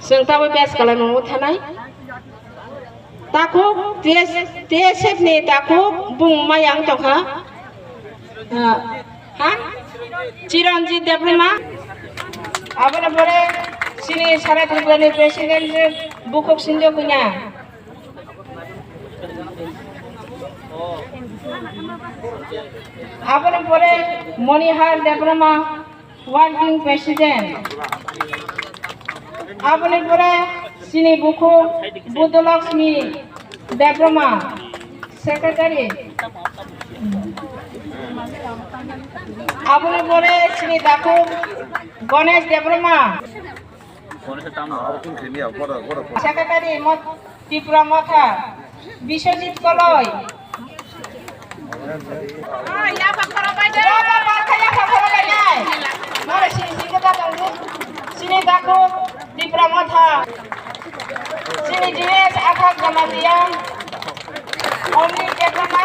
जों दाबो बेस खालामनांगौ थानाय ताखौ TSF नि ताखौ बुंमायां दखा हा चिरंजीत देवब्रह्मा आबोना बरे सिनि सारा त्रिपुरानि प्रेसिडेन्ट बुकक सिन्जो कुnya आबोना बरे मणिहार देवब्रह्मा वर्किंग प्रेसिडेन्ट आबोना बरे सिनि बुकक बुद्धलक्ष्मी देवब्रह्मा सेक्रेटारि आबोना बरे सिनि दाखु गणेश देवब्रह्मा सेक्रेटारि त्रिपुरा मथा बिश्वजित कलय सिनि दाखु त्रिपुरा मथा सिनि दिनेश आखा गमातिया अमृत देवब्रह्मा